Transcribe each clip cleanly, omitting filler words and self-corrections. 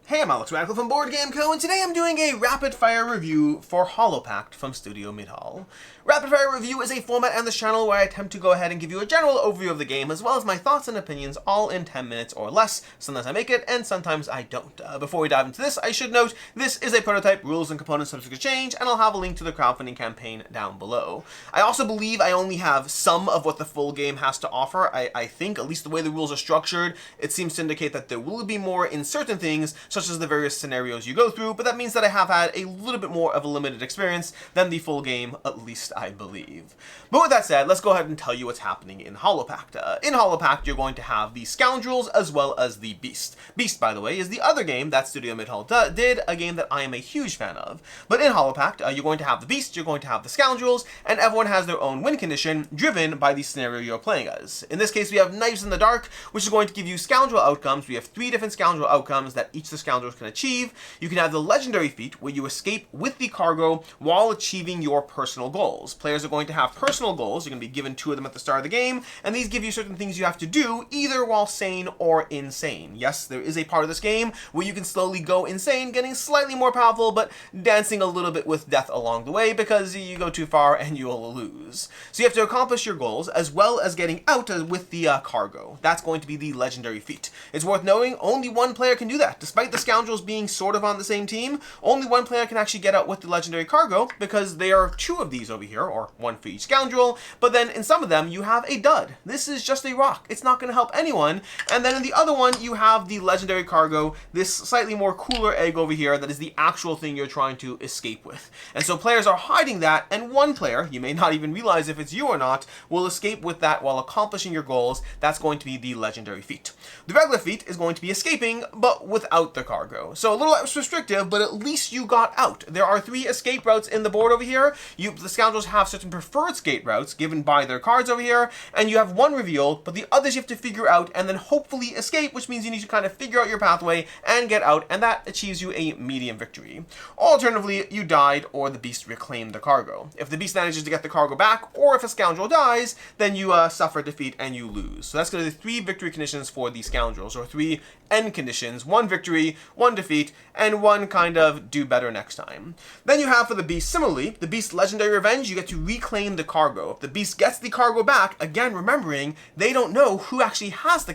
Hey, I'm Alex Radcliffe from Board Game Co, and today I'm doing a rapid-fire review for Pact from Studio Midhall. Rapid-fire review is a format on this channel where I attempt to go ahead and give you a general overview of the game, as well as my thoughts and opinions, all in 10 minutes or less. Sometimes I make it, and sometimes I don't. Before we dive into this, I should note, this is a prototype, rules and components subject to change, and I'll have a link to the crowdfunding campaign down below. I also believe I only have some of what the full game has to offer. I think, at least the way the rules are structured, it seems to indicate that there will be more in certain things, such as the various scenarios you go through, but that means that I have had a little bit more of a limited experience than the full game, at least I believe. But with that said, let's go ahead and tell you what's happening in Pact. In Pact, you're going to have the Scoundrels as well as the Beast. Beast, by the way, is the other game that Studio Midhall did, a game that I am a huge fan of. But in Pact, you're going to have the Beast, you're going to have the Scoundrels, and everyone has their own win condition driven by the scenario you're playing as. In this case, we have Knives in the Dark, which is going to give you scoundrel outcomes. We have 3 different scoundrel outcomes that each of the scoundrels can achieve. You can have the legendary feat, where you escape with the cargo while achieving your personal goals. Players are going to have personal goals. You're going to be given 2 of them at the start of the game, and these give you certain things you have to do, either while sane or insane. Yes, there is a part of this game where you can slowly go insane, getting slightly more powerful, but dancing a little bit with death along the way, because you go too far and you will lose. So you have to accomplish your goals, as well as getting out with the cargo. That's going to be the legendary feat. It's worth knowing, only one player can do that. Despite the scoundrels being sort of on the same team, only one player can actually get out with the legendary cargo, because there are 2 of these over here, or 1 for each scoundrel, but then in some of them you have a dud. This is just a rock. It's not going to help anyone. And then in the other one you have the legendary cargo, this slightly more cooler egg over here that is the actual thing you're trying to escape with. And so players are hiding that, and one player, you may not even realize if it's you or not, will escape with that while accomplishing your goals. That's going to be the legendary feat. The regular feat is going to be escaping, but without the cargo. So a little less restrictive, but at least you got out. There are 3 escape routes in the board over here. The scoundrels have certain preferred escape routes given by their cards over here, and you have 1 revealed, but the others you have to figure out and then hopefully escape, which means you need to kind of figure out your pathway and get out, and that achieves you a medium victory. Alternatively, you died or the beast reclaimed the cargo. If the beast manages to get the cargo back, or if a scoundrel dies, then you suffer defeat and you lose. So that's going to be 3 victory conditions for the scoundrels, or 3 end conditions: 1 victory, 1 defeat, and 1 kind of do better next time. Then you have for the beast, similarly, the beast legendary revenge, you get to reclaim the cargo. If the beast gets the cargo back, again remembering they don't know who actually has the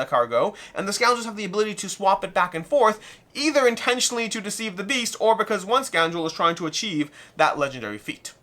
cargo, and the scoundrels have the ability to swap it back and forth, either intentionally to deceive the beast, or because one scoundrel is trying to achieve that legendary feat.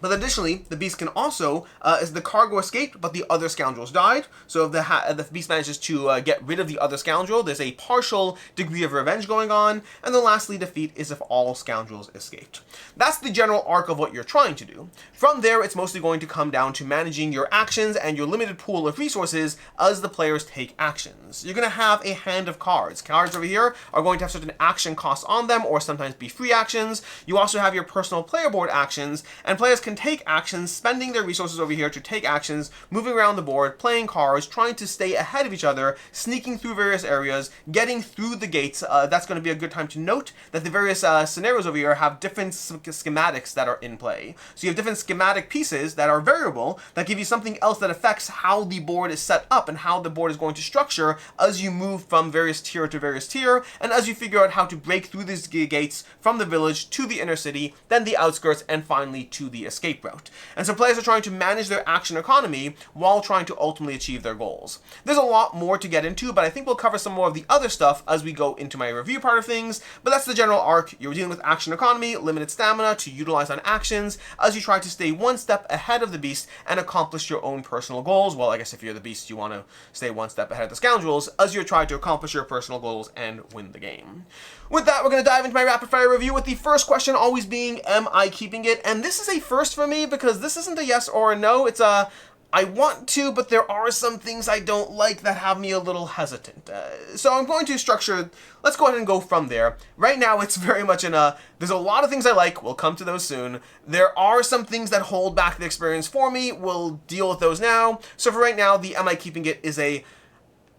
But additionally, the beast can also, as the cargo escaped, but the other scoundrels died. So if the beast manages to get rid of the other scoundrel, there's a partial degree of revenge going on. And then lastly, defeat is if all scoundrels escaped. That's the general arc of what you're trying to do. From there, it's mostly going to come down to managing your actions and your limited pool of resources as the players take actions. You're going to have a hand of cards. Cards over here are going to have certain action costs on them, or sometimes be free actions. You also have your personal player board actions, and players can take actions, spending their resources over here to take actions, moving around the board, playing cards, trying to stay ahead of each other, sneaking through various areas, getting through the gates. That's going to be a good time to note that the various scenarios over here have different schematics that are in play. So you have different schematic pieces that are variable, that give you something else that affects how the board is set up and how the board is going to structure as you move from various tier to various tier, and as you figure out how to break through these gates from the village to the inner city, then the outskirts, and finally to the escape route. And so players are trying to manage their action economy while trying to ultimately achieve their goals. There's a lot more to get into, but I think we'll cover some more of the other stuff as we go into my review part of things, but that's the general arc. You're dealing with action economy, limited stamina to utilize on actions as you try to stay 1 step ahead of the beast and accomplish your own personal goals. Well, I guess if you're the beast, you want to stay 1 step ahead of the scoundrels as you try to accomplish your personal goals and win the game. With that, we're going to dive into my rapid fire review, with the first question always being, am I keeping it? And this is a first for me, because this isn't a yes or a no. It's a I want to, but there are some things I don't like that have me a little hesitant. So I'm going to structure, let's go ahead and go from there. Right now it's very much in there's a lot of things I like, we'll come to those soon. There are some things that hold back the experience for me, we'll deal with those now. So for right now, the am I keeping it is a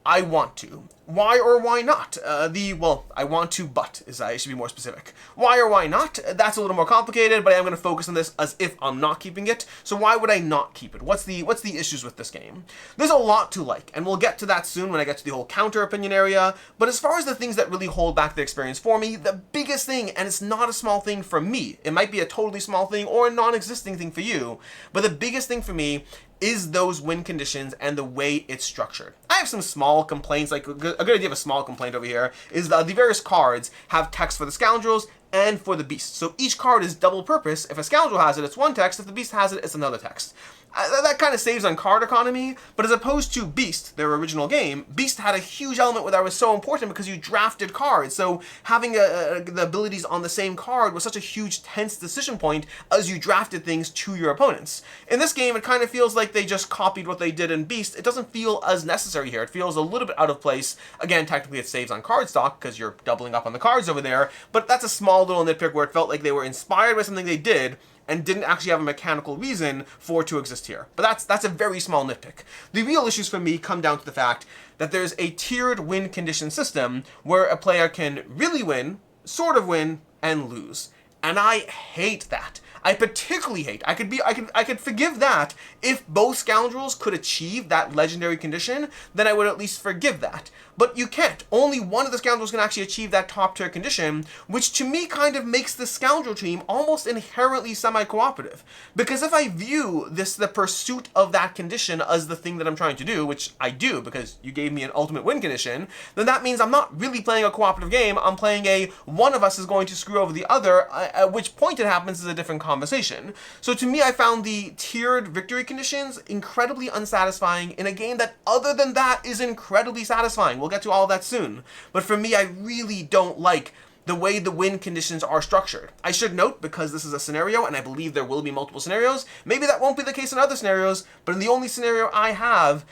I want to. Why or why not? Well, I want to, but I should be more specific. Why or why not? That's a little more complicated, but I am going to focus on this as if I'm not keeping it. So why would I not keep it? What's the issues with this game? There's a lot to like, and we'll get to that soon when I get to the whole counter opinion area. But as far as the things that really hold back the experience for me, the biggest thing, and it's not a small thing for me, it might be a totally small thing or a non-existing thing for you, but the biggest thing for me is those win conditions and the way it's structured. I have some small complaints, like a good idea of a small complaint over here is the various cards have text for the scoundrels and for the beast. So each card is double purpose. If a scoundrel has it, it's one text. If the beast has it, it's another text. That kind of saves on card economy, but as opposed to Beast, their original game, Beast had a huge element where that was so important because you drafted cards, so having the abilities on the same card was such a huge tense decision point as you drafted things to your opponents. In this game, it kind of feels like they just copied what they did in Beast. It doesn't feel as necessary here. It feels a little bit out of place. Again, technically it saves on card stock because you're doubling up on the cards over there, but that's a small little nitpick where it felt like they were inspired by something they did and didn't actually have a mechanical reason for it to exist here. But that's a very small nitpick. The real issues for me come down to the fact that there's a tiered win condition system where a player can really win, sort of win, and lose. And I hate that. I particularly hate. I could forgive that if both scoundrels could achieve that legendary condition, then I would at least forgive that. But you can't. Only one of the scoundrels can actually achieve that top tier condition, which to me kind of makes the scoundrel team almost inherently semi-cooperative. Because if I view the pursuit of that condition as the thing that I'm trying to do, which I do because you gave me an ultimate win condition, then that means I'm not really playing a cooperative game. I'm playing a one of us is going to screw over the other, at which point it happens is a different conversation. So to me, I found the tiered victory conditions incredibly unsatisfying in a game that, other than that, is incredibly satisfying. We'll get to all of that soon. But for me, I really don't like the way the win conditions are structured. I should note, because this is a scenario, and I believe there will be multiple scenarios, maybe that won't be the case in other scenarios, but in the only scenario I have,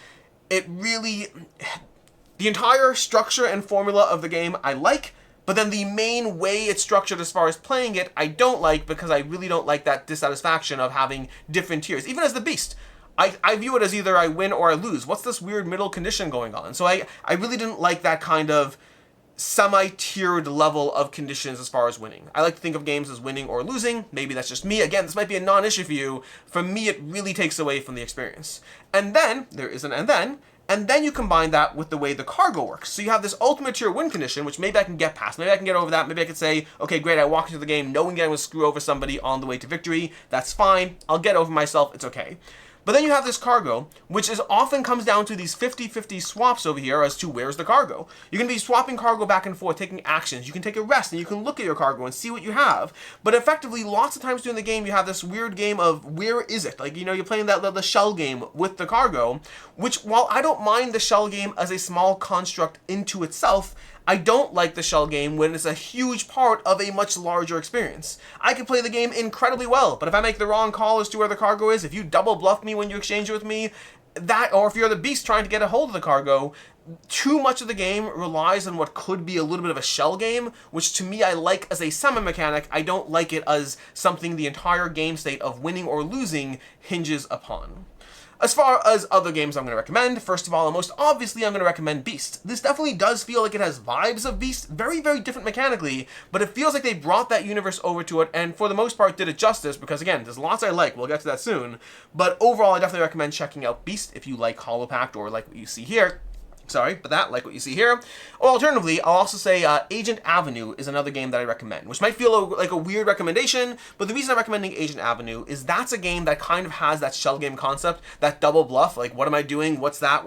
it really... The entire structure and formula of the game I like, but then the main way it's structured as far as playing it, I don't like, because I really don't like that dissatisfaction of having different tiers. Even as the Beast, I view it as either I win or I lose. What's this weird middle condition going on? So I really didn't like that kind of semi-tiered level of conditions as far as winning. I like to think of games as winning or losing. Maybe that's just me. Again, this might be a non-issue for you. For me, it really takes away from the experience. And then, there is an and then you combine that with the way the cargo works. So you have this ultimate tier win condition, which maybe I can get past. Maybe I can get over that. Maybe I could say, okay, great, I walk into the game knowing I'm going to screw over somebody on the way to victory. That's fine. I'll get over myself. It's okay. But then you have this cargo, which often comes down to these 50-50 swaps over here as to where's the cargo. You're going to be swapping cargo back and forth, taking actions. You can take a rest, and you can look at your cargo and see what you have. But effectively, lots of times during the game, you have this weird game of where is it? Like, you know, you're playing the shell game with the cargo, which, while I don't mind the shell game as a small construct into itself, I don't like the shell game when it's a huge part of a much larger experience. I can play the game incredibly well, but if I make the wrong call as to where the cargo is, if you double bluff me when you exchange it with me, or if you're the Beast trying to get a hold of the cargo, too much of the game relies on what could be a little bit of a shell game, which to me I like as a semi-mechanic. I don't like it as something the entire game state of winning or losing hinges upon. As far as other games I'm going to recommend, first of all, and most obviously, I'm going to recommend Beast. This definitely does feel like it has vibes of Beast, very, very different mechanically, but it feels like they brought that universe over to it, and for the most part did it justice, because again, there's lots I like, we'll get to that soon, but overall, I definitely recommend checking out Beast if you like Hollow Pact or like what you see here. Sorry, but like what you see here. Or alternatively, I'll also say Agent Avenue is another game that I recommend, which might feel like a weird recommendation, but the reason I'm recommending Agent Avenue is that's a game that kind of has that shell game concept, that double bluff, like what am I doing, what's that,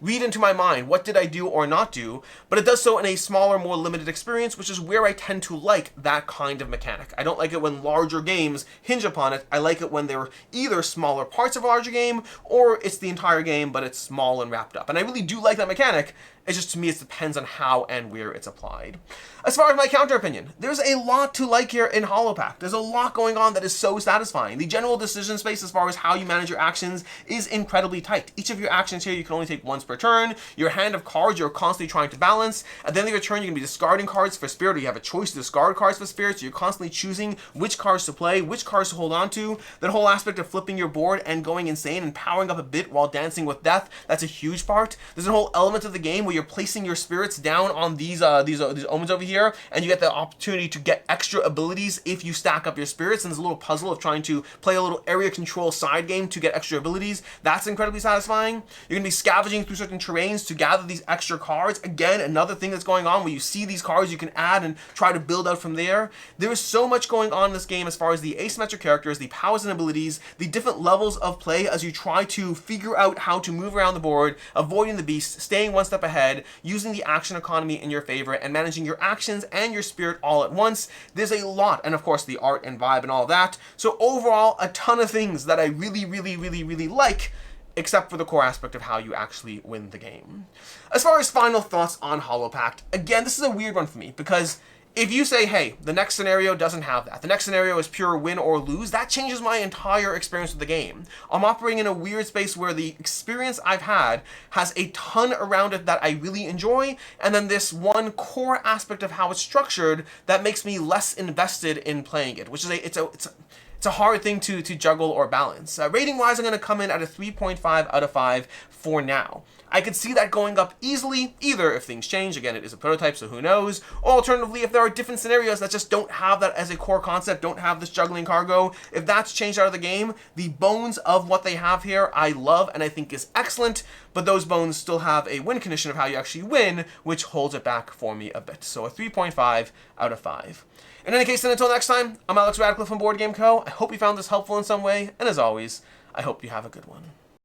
read into my mind, what did I do or not do, but it does so in a smaller, more limited experience, which is where I tend to like that kind of mechanic. I don't like it when larger games hinge upon it. I like it when they're either smaller parts of a larger game, or it's the entire game, but it's small and wrapped up. And I really do like that mechanic. It's just, to me, it depends on how and where it's applied. As far as my counter opinion, there's a lot to like here in Hollow Pact. There's a lot going on that is so satisfying. The general decision space as far as how you manage your actions is incredibly tight. Each of your actions here you can only take once per turn. Your hand of cards you're constantly trying to balance. At the end of your turn, you're going to be discarding cards for spirit, or you have a choice to discard cards for spirit, so you're constantly choosing which cards to play, which cards to hold on to. That whole aspect of flipping your board and going insane and powering up a bit while dancing with death, that's a huge part. There's a whole element of the game where you're placing your spirits down on these omens over here, and you get the opportunity to get extra abilities if you stack up your spirits, and there's a little puzzle of trying to play a little area control side game to get extra abilities. That's incredibly satisfying. You're going to be scavenging through certain terrains to gather these extra cards. Again, another thing that's going on where you see these cards you can add and try to build out from there. There is so much going on in this game as far as the asymmetric characters, the powers and abilities, the different levels of play as you try to figure out how to move around the board, avoiding the beast, staying one step ahead, using the action economy in your favor, and managing your actions and your spirit all at once. There's a lot, and of course the art and vibe and all that. So overall, a ton of things that I really like, except for the core aspect of how you actually win the game. As far as final thoughts on Hollow Pact, again, this is a weird one for me, because if you say, hey, the next scenario doesn't have that, the next scenario is pure win or lose, that changes my entire experience with the game. I'm operating in a weird space where the experience I've had has a ton around it that I really enjoy, and then this one core aspect of how it's structured that makes me less invested in playing it, which is it's a hard thing to juggle or balance. Rating-wise, I'm going to come in at a 3.5 out of 5 for now. I could see that going up easily, either if things change, again, it is a prototype, so who knows, or alternatively, if there are different scenarios that just don't have that as a core concept, don't have this juggling cargo, if that's changed out of the game, the bones of what they have here, I love and I think is excellent, but those bones still have a win condition of how you actually win, which holds it back for me a bit. So a 3.5 out of 5. In any case, then until next time, I'm Alex Radcliffe from Board Game Co. I hope you found this helpful in some way, and as always, I hope you have a good one.